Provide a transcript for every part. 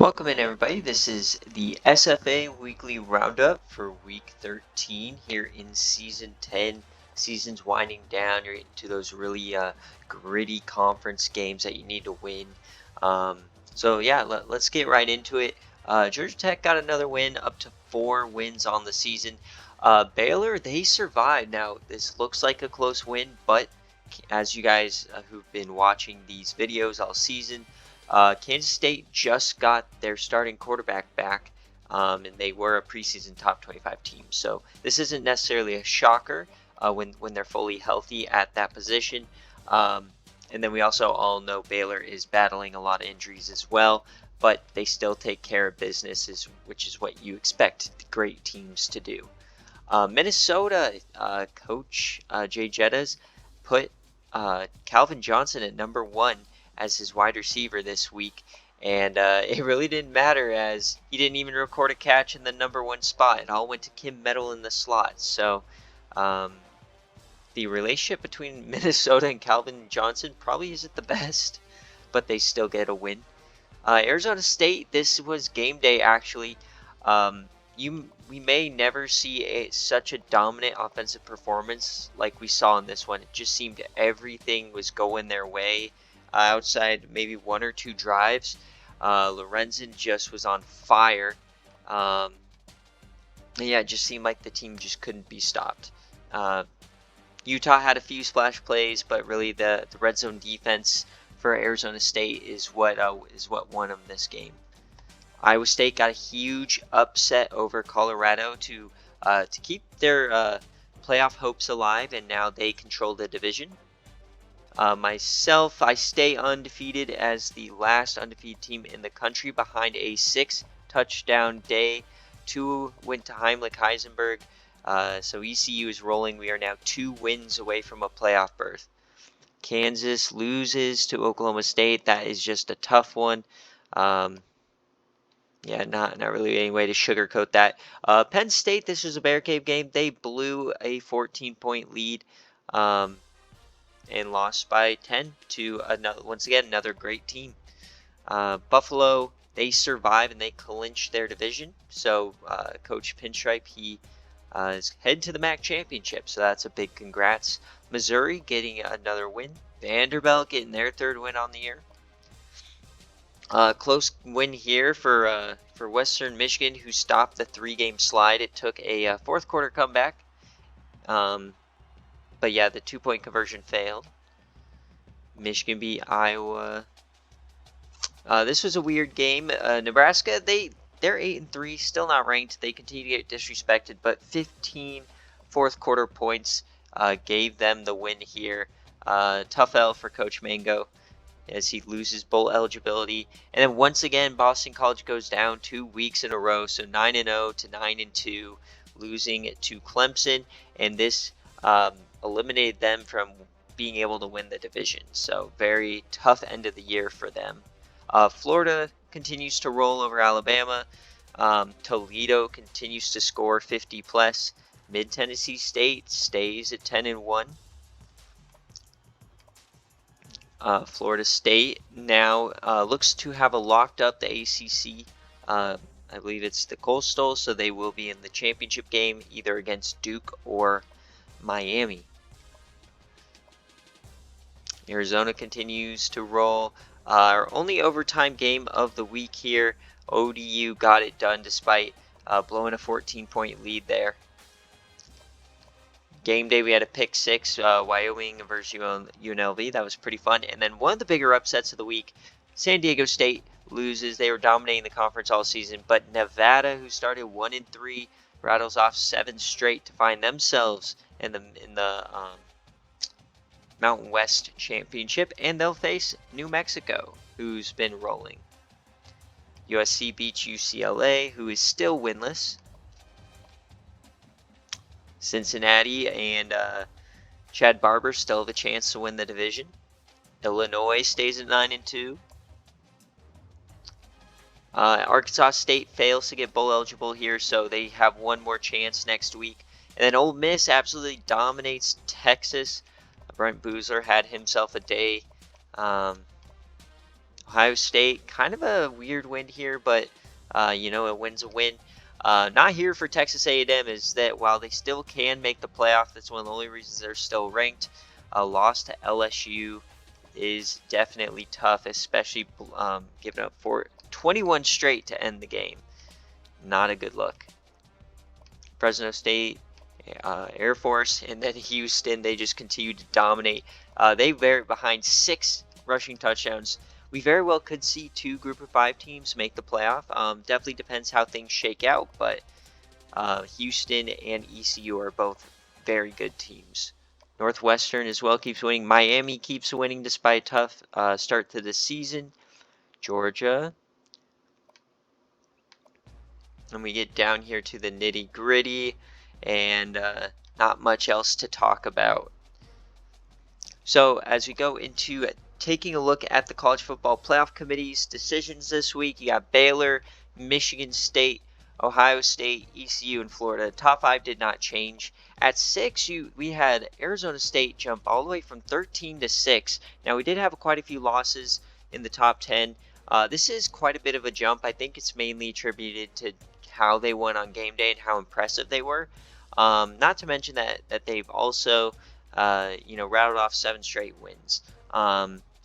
Welcome in, everybody. This is the SFA Weekly Roundup for Week 13 here in Season 10. Season's winding down. You're into those really gritty conference games that you need to win. Let's get right into it. Georgia Tech got another win, up to 4 wins on the season. Baylor, they survived. Now, this looks like a close win, but as you guys who've been watching these videos all season, Kansas State just got their starting quarterback back, and they were a preseason top 25 team. So this isn't necessarily a shocker when they're fully healthy at that position. And then we also all know Baylor is battling a lot of injuries as well, but they still take care of business, which is what you expect great teams to do. Minnesota coach Jay Jettas put Calvin Johnson at number 1 as his wide receiver this week, and it really didn't matter as he didn't even record a catch in the number 1 spot. It all went to Kim Mettle in the slot. So the relationship between Minnesota and Calvin Johnson probably isn't the best, but they still get a win. Arizona State, this was game day actually. We may never see such a dominant offensive performance like we saw in this one. It just seemed everything was going their way. Outside maybe 1 or 2 drives, Lorenzen just was on fire. It just seemed like the team just couldn't be stopped. Utah had a few splash plays, but really the red zone defense for Arizona State is what won them this game. Iowa State got a huge upset over Colorado to keep their playoff hopes alive, and now they control the division. Myself, I stay undefeated as the last undefeated team in the country behind a 6 touchdown day. 2 went to Heimlich Heisenberg. So ECU is rolling. We are now 2 wins away from a playoff berth. Kansas loses to Oklahoma State. That is just a tough one. Not really any way to sugarcoat that. Penn State, this was a BearCave game. They blew a 14-point lead. And lost by 10 to another great team. Buffalo, they survive and they clinch their division. So Coach Pinstripe, he is headed to the MAC championship. So that's a big congrats. Missouri getting another win. Vanderbilt getting their 3rd win on the year. Close win here for Western Michigan, who stopped the 3-game slide. It took a 4th quarter comeback. But yeah, the 2-point conversion failed. Michigan beat Iowa. This was a weird game. Nebraska, they're 8-3, still not ranked. They continue to get disrespected, but 15 4th quarter points gave them the win here. Tough L for Coach Mango as he loses bowl eligibility. And then once again, Boston College goes down 2 weeks in a row, so 9-0 to 9-2, losing to Clemson, and this eliminated them from being able to win the division. So very tough end of the year for them. Florida continues to roll over Alabama. Toledo continues to score 50 plus. Mid-Tennessee State stays at 10-1. Florida State now looks to have locked up the ACC. I believe it's the Coastal, so they will be in the championship game either against Duke or Miami. Arizona continues to roll. Our only overtime game of the week here. ODU got it done despite blowing a 14-point lead there. Game day, we had a pick 6, Wyoming versus UNLV. That was pretty fun. And then one of the bigger upsets of the week, San Diego State loses. They were dominating the conference all season, but Nevada, who started 1-3, rattles off 7 straight to find themselves in the Mountain West Championship, and they'll face New Mexico, who's been rolling. USC beats UCLA, who is still winless. Cincinnati and Chad Barber still have a chance to win the division. Illinois stays at 9-2. Arkansas State fails to get bowl eligible here, so they have one more chance next week. And then Ole Miss absolutely dominates Texas. Brent Boozler had himself a day. Ohio State, kind of a weird win here, but you know, a win's a win. Not here for Texas A&M is that while they still can make the playoff, that's one of the only reasons they're still ranked. A loss to LSU is definitely tough, especially giving up 21 straight to end the game. Not a good look. Fresno State, Air Force, and then Houston, they just continue to dominate. They were behind 6 rushing touchdowns. We very well could see 2 Group of 5 teams make the playoff. Definitely depends how things shake out, but Houston and ECU are both very good teams. Northwestern as well keeps winning. Miami keeps winning despite a tough start to the season. Georgia. And we get down here to the nitty gritty and not much else to talk about. So as we go into taking a look at the college football playoff committee's decisions this week, you got Baylor, Michigan State, Ohio State, ECU, and Florida. The top 5 did not change. At 6, we had Arizona State jump all the way from 13 to 6. Now we did have quite a few losses in the top 10. This is quite a bit of a jump. I think it's mainly attributed to how they won on game day and how impressive they were. Not to mention that they've also rattled off 7 straight wins.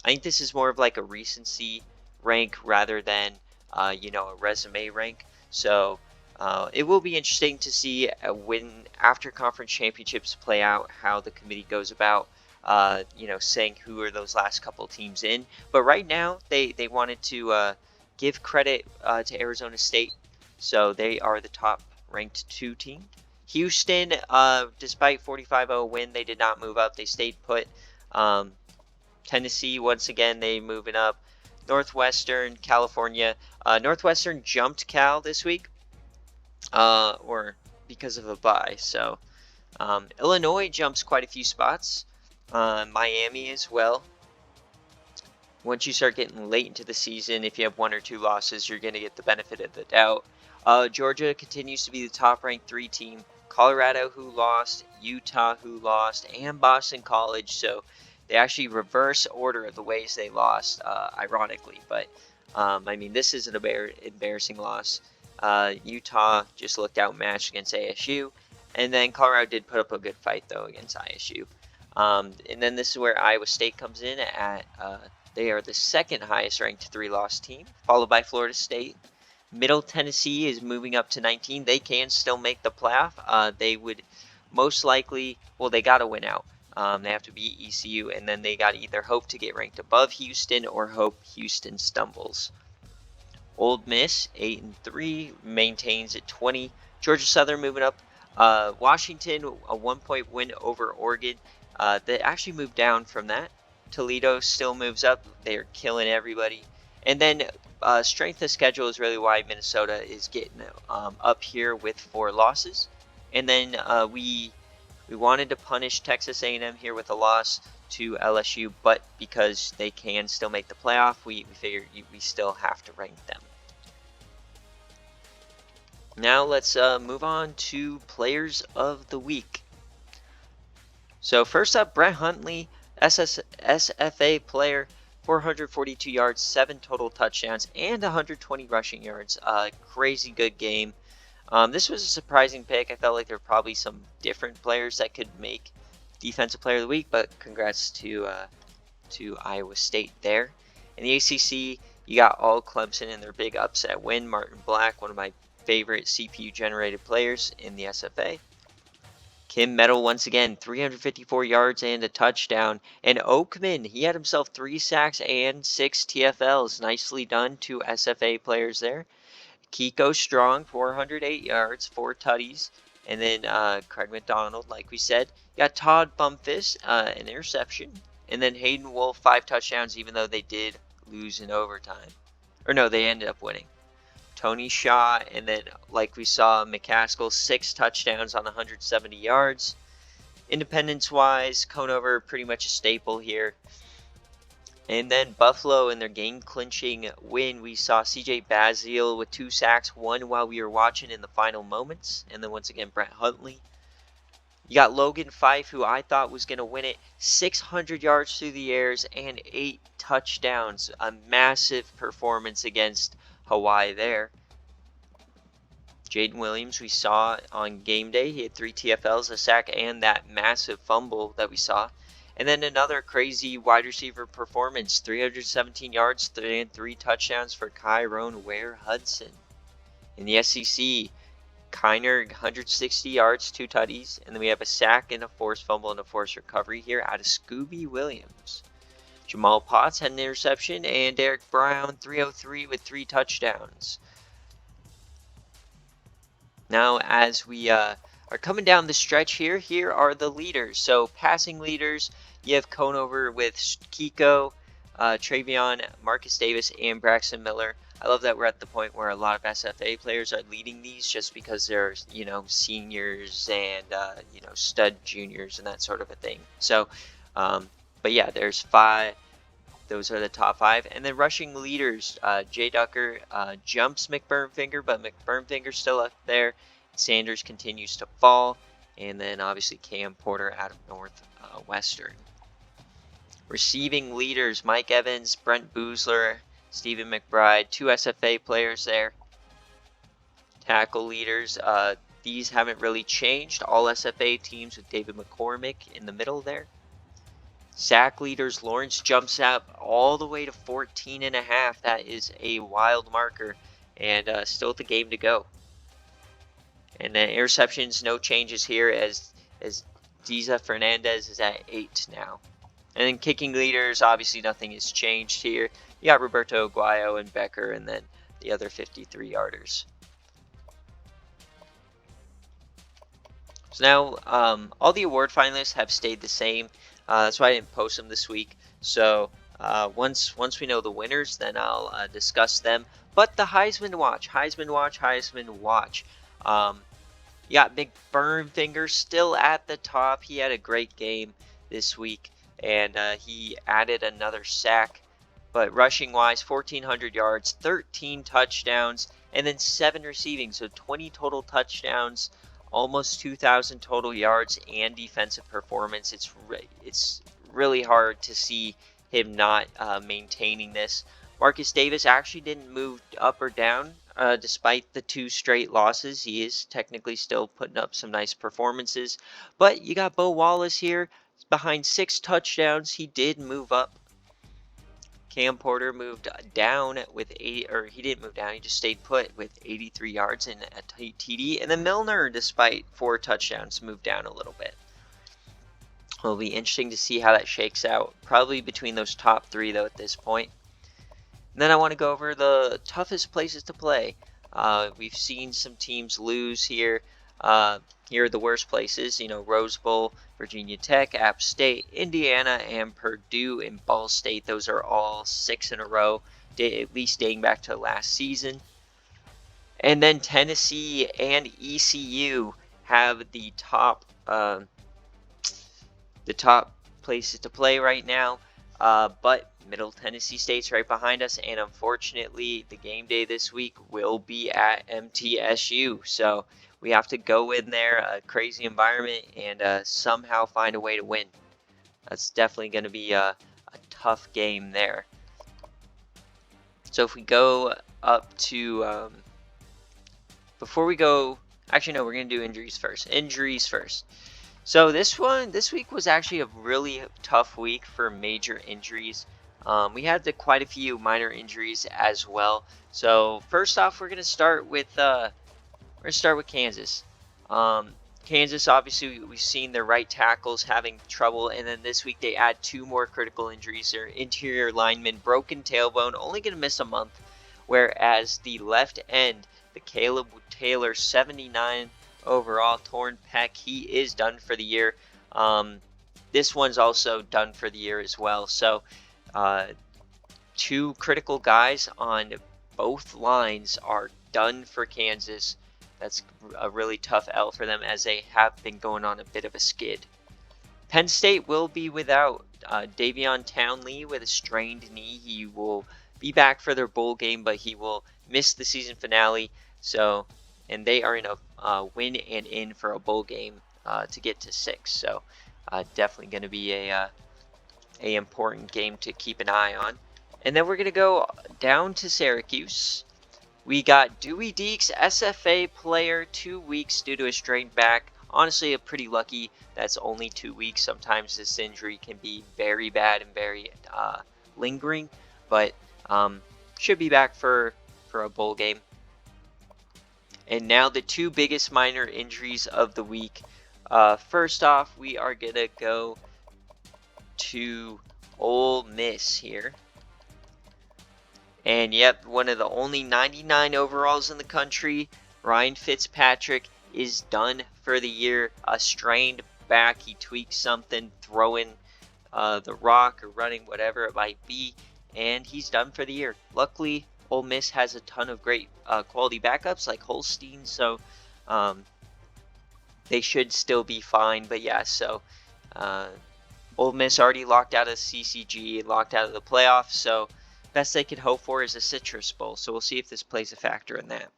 I think this is more of like a recency rank rather than a resume rank. So it will be interesting to see when after conference championships play out how the committee goes about saying who are those last couple teams in. But right now they wanted to give credit to Arizona State. So they are the top ranked 2 team. Houston, despite 45-0 win, they did not move up. They stayed put. Tennessee, once again, they moving up. Northwestern, California. Northwestern jumped Cal this week, or because of a bye. So Illinois jumps quite a few spots. Miami as well. Once you start getting late into the season, if you have 1 or 2 losses, you're going to get the benefit of the doubt. Georgia continues to be the top-ranked 3 team. Colorado, who lost, Utah, who lost, and Boston College. So they actually reverse order of the ways they lost, ironically. But, this is an embarrassing loss. Utah just looked outmatched against ASU. And then Colorado did put up a good fight, though, against ISU. And then this is where Iowa State comes in at they are the 2nd highest ranked 3-loss team, followed by Florida State. Middle Tennessee is moving up to 19. They can still make the playoff. They would most likely, they got to win out. They have to beat ECU, and then they got to either hope to get ranked above Houston or hope Houston stumbles. Ole Miss, 8-3, maintains at 20. Georgia Southern moving up. Washington, a 1-point win over Oregon. They actually moved down from that. Toledo still moves up. They are killing everybody. And then strength of schedule is really why Minnesota is getting up here with 4 losses. And then we wanted to punish Texas A&M here with a loss to LSU, but because they can still make the playoff, we figured we still have to rank them. Now let's move on to players of the week. So first up, Brett Huntley, SFA player, 442 yards, 7 total touchdowns, and 120 rushing yards. Crazy good game. This was a surprising pick. I felt like there were probably some different players that could make Defensive Player of the Week, but congrats to Iowa State there. In the ACC, you got all Clemson in their big upset win. Martin Black, one of my favorite CPU-generated players in the SFA. Kim Medal once again, 354 yards and a touchdown. And Oakman, he had himself 3 sacks and 6 TFLs. Nicely done to SFA players there. Kiko Strong, 408 yards, 4 tutties. And then Craig McDonald, like we said. You got Todd Bumfist, an interception. And then Hayden Wolf, 5 touchdowns, even though they did lose in overtime. Or no, they ended up winning. Tony Shaw, and then like we saw, McCaskill, 6 touchdowns on 170 yards. Independence-wise, Conover pretty much a staple here. And then Buffalo in their game-clinching win, we saw C.J. Bazile with 2 sacks, 1 while we were watching in the final moments. And then once again, Brett Huntley. You got Logan Fife, who I thought was going to win it, 600 yards through the airs and 8 touchdowns. A massive performance against Hawaii there. Jaden Williams, we saw on game day. He had 3 TFLs, a sack, and that massive fumble that we saw. And then another crazy wide receiver performance, 317 yards and 3 touchdowns for Kyrone Ware-Hudson. In the SEC, Kiner, 160 yards, 2 tutties, and then we have a sack and a forced fumble and a forced recovery here out of Scooby Williams. Jamal Potts had an interception, and Derek Brown, 303 with 3 touchdowns. Now, as we are coming down the stretch here are the leaders. So, passing leaders, you have Conover with Kiko, Travion, Marcus Davis, and Braxton Miller. I love that we're at the point where a lot of SFA players are leading these just because they're, seniors and, stud juniors and that sort of a thing. So, but yeah, there's 5. Those are the top 5. And then rushing leaders, Jay Ducker jumps McBurnfinger, but McBurnfinger's still up there. Sanders continues to fall. And then obviously Cam Porter out of Northwestern. Receiving leaders, Mike Evans, Brent Boozler, Stephen McBride, 2 SFA players there. Tackle leaders, these haven't really changed. All SFA teams with David McCormick in the middle there. Sack leaders, Lawrence jumps up all the way to 14.5. That is a wild marker, and still the game to go. And then interceptions, no changes here as Diza Fernandez is at 8 now. And then kicking leaders, obviously nothing has changed here. You got Roberto Aguayo and Becker, and then the other 53-yarders. So now all the award finalists have stayed the same. That's why I didn't post them this week. So once we know the winners, then I'll discuss them. But the Heisman Watch. You got McBurnfinger still at the top. He had a great game this week, and he added another sack. But rushing-wise, 1,400 yards, 13 touchdowns, and then 7 receiving. So 20 total touchdowns, almost 2,000 total yards, and defensive performance. It's really hard to see him not maintaining this. Marcus Davis actually didn't move up or down despite the 2 straight losses. He is technically still putting up some nice performances. But you got Bo Wallace here behind 6 touchdowns. He did move up. Cam Porter moved down with 80, or he didn't move down, he just stayed put with 83 yards and a TD. And then Milner, despite 4 touchdowns, moved down a little bit. It'll be interesting to see how that shakes out. Probably between those top 3, though, at this point. And then I want to go over the toughest places to play. We've seen some teams lose here. Here are the worst places, Rose Bowl, Virginia Tech, App State, Indiana, and Purdue and Ball State. Those are all 6 in a row, at least dating back to last season. And then Tennessee and ECU have the top places to play right now. But Middle Tennessee State's right behind us, and unfortunately, the game day this week will be at MTSU. So we have to go in there, a crazy environment, and somehow find a way to win. That's definitely going to be a tough game there. So if we go up to, before we go, actually no, we're going to do injuries first. So this week was actually a really tough week for major injuries. We had quite a few minor injuries as well. So first off, we're going to start with Kansas. Kansas, obviously, we've seen their right tackles having trouble, and then this week they add 2 more critical injuries. Their interior lineman, broken tailbone, only going to miss a month, whereas the left end, the Caleb Taylor, 79 overall, torn pec, he is done for the year. This one's also done for the year as well. So 2 critical guys on both lines are done for Kansas. That's a really tough L for them, as they have been going on a bit of a skid. Penn State will be without Davion Townley with a strained knee. He will be back for their bowl game, but he will miss the season finale. So, and they are in a win and in for a bowl game to get to 6. So definitely going to be a important game to keep an eye on. And then we're going to go down to Syracuse. We got Dewey Deeks, SFA player, 2 weeks due to a strained back. Honestly, a pretty lucky that's only 2 weeks. Sometimes this injury can be very bad and very lingering, but should be back for a bowl game. And now the 2 biggest minor injuries of the week. First off, we are going to go to Ole Miss here. And yep, one of the only 99 overalls in the country, Ryan Fitzpatrick, is done for the year. A strained back, he tweaked something, throwing the rock or running, whatever it might be, and he's done for the year. Luckily, Ole Miss has a ton of great quality backups like Holstein, so they should still be fine. But yeah, so Ole Miss already locked out of CCG and locked out of the playoffs, so best they could hope for is a Citrus Bowl. So we'll see if this plays a factor in that.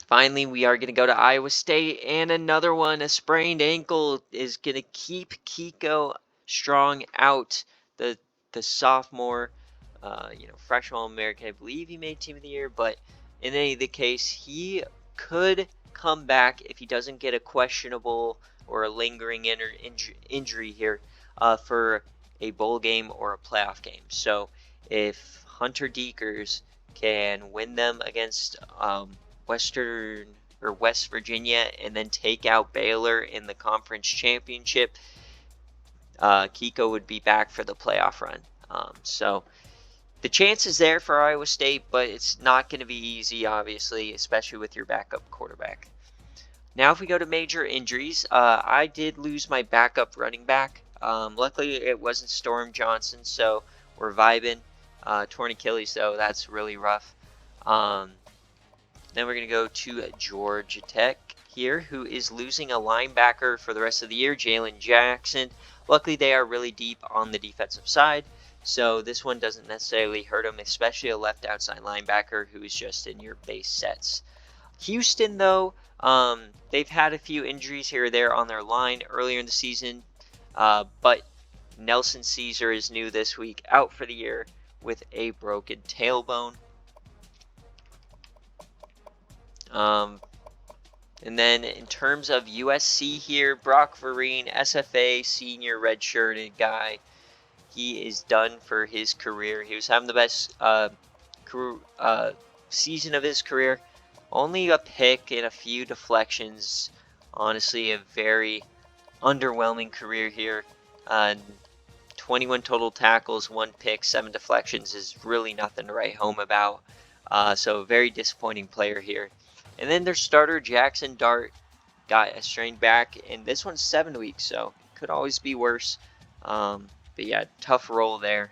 Finally, we are going to go to Iowa State, and another one, a sprained ankle, is going to keep Kiko Strong out. The sophomore, freshman All-American. I believe he made Team of the Year, but in any of the case, he could come back if he doesn't get a questionable or a lingering injury here for a bowl game or a playoff game. So if Hunter Deekers can win them against West Virginia and then take out Baylor in the conference championship, Kiko would be back for the playoff run. So the chance is there for Iowa State, but it's not going to be easy, obviously, especially with your backup quarterback. Now if we go to major injuries, I did lose my backup running back. Luckily it wasn't Storm Johnson, so we're vibing. Torn Achilles, though, that's really rough. Then we're going to go to Georgia Tech here, who is losing a linebacker for the rest of the year, Jalen Jackson. Luckily, they are really deep on the defensive side, so this one doesn't necessarily hurt them, especially a left outside linebacker who is just in your base sets. Houston, though, they've had a few injuries here or there on their line earlier in the season, but Nelson Caesar is new this week, out for the year with a broken tailbone. And then in terms of USC here, Brock Vereen, SFA, senior redshirted guy, he is done for his career. He was having the best season of his career. Only a pick and a few deflections. Honestly, a very underwhelming career here. 21 total tackles, 1 pick, 7 deflections is really nothing to write home about. So a very disappointing player here. And then their starter, Jackson Dart, got a strained back, and this one's 7 weeks, so it could always be worse. But yeah, tough roll there.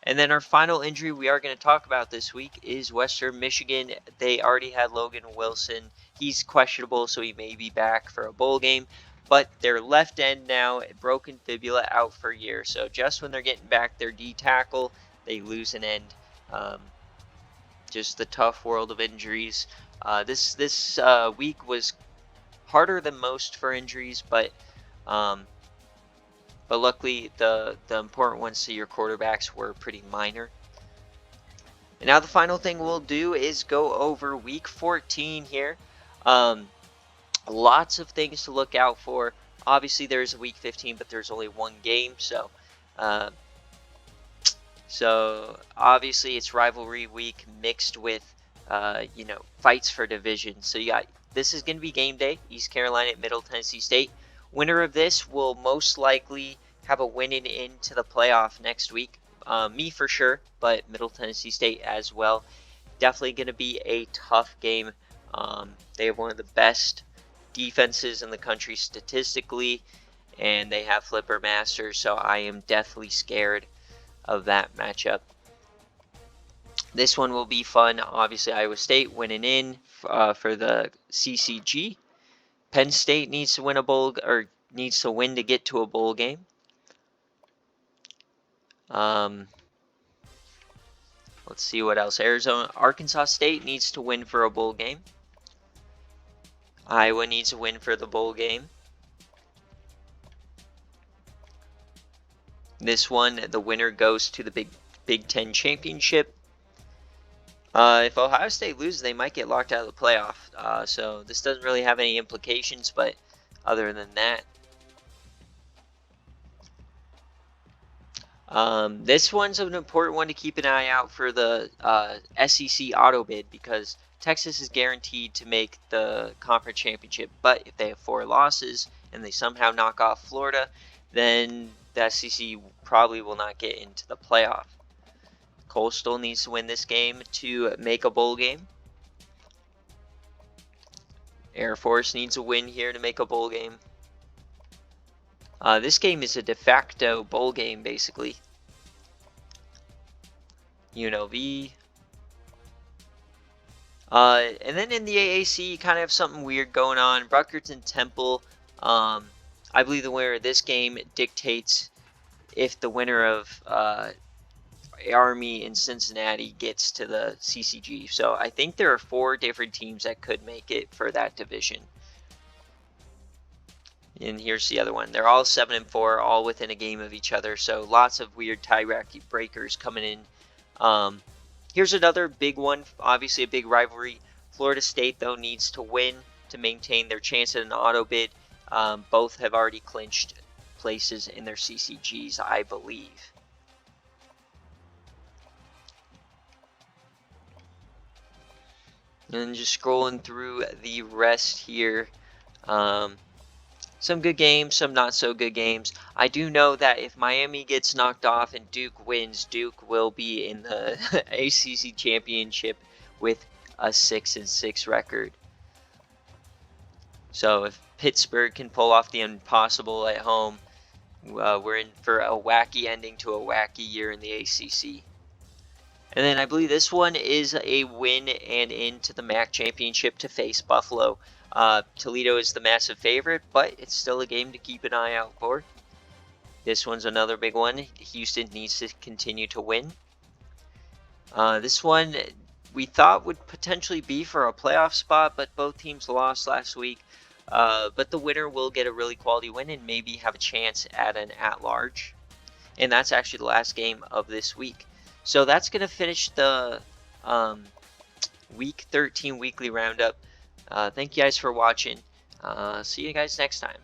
And then our final injury we are going to talk about this week is Western Michigan. They already had Logan Wilson. He's questionable, so he may be back for a bowl game. But their left end now, broken fibula, out for a year. So just when they're getting back their D tackle, they lose an end. Just the tough world of injuries. This week was harder than most for injuries, but luckily the important ones to your quarterbacks were pretty minor. And now the final thing we'll do is go over week 14 here. Lots of things to look out for. Obviously there's a week 15, but there's only one game, so obviously it's rivalry week mixed with fights for division. So this is going to be game day, East Carolina at Middle Tennessee State. Winner of this will most likely have a win into the playoff next week. Me for sure, but Middle Tennessee State as well. Definitely going to be a tough game. They have one of the best defenses in the country statistically, and they have Flipper Masters, so I am definitely scared of that matchup. This one will be fun. Obviously, Iowa State winning in for the CCG. Penn State needs to win to get to a bowl game. Let's see what else. Arkansas State needs to win for a bowl game. Iowa needs a win for the bowl game. This one, the winner goes to the Big Ten championship. If Ohio State loses, they might get locked out of the playoff. So this doesn't really have any implications, but other than that, this one's an important one to keep an eye out for the SEC auto bid, because Texas is guaranteed to make the conference championship, but if they have 4 losses and they somehow knock off Florida, then the SEC probably will not get into the playoff. Coastal needs to win this game to make a bowl game. Air Force needs a win here to make a bowl game. This game is a de facto bowl game, basically. UNLV. And then in the AAC, you kind of have something weird going on. Rutgers and Temple. I believe the winner of this game dictates if the winner of Army in Cincinnati gets to the CCG. So I think there are 4 different teams that could make it for that division. And here's the other one. They're all 7-4, all within a game of each other. So lots of weird tie breakers coming in. Here's another big one. Obviously a big rivalry. Florida State, though, needs to win to maintain their chance at an auto bid. Both have already clinched places in their CCGs, I believe. And just scrolling through the rest here. Some good games, some not so good games. I do know that if Miami gets knocked off and Duke wins, Duke will be in the ACC championship with a 6-6 record. So if Pittsburgh can pull off the impossible at home, we're in for a wacky ending to a wacky year in the ACC. And then I believe this one is a win and into the MAC championship to face Buffalo. Toledo is the massive favorite, but it's still a game to keep an eye out for. This one's another big one. Houston needs to continue to win. This one we thought would potentially be for a playoff spot, but both teams lost last week. But the winner will get a really quality win and maybe have a chance at an at-large. And that's actually the last game of this week. So that's going to finish the Week 13 weekly roundup. Thank you guys for watching. See you guys next time.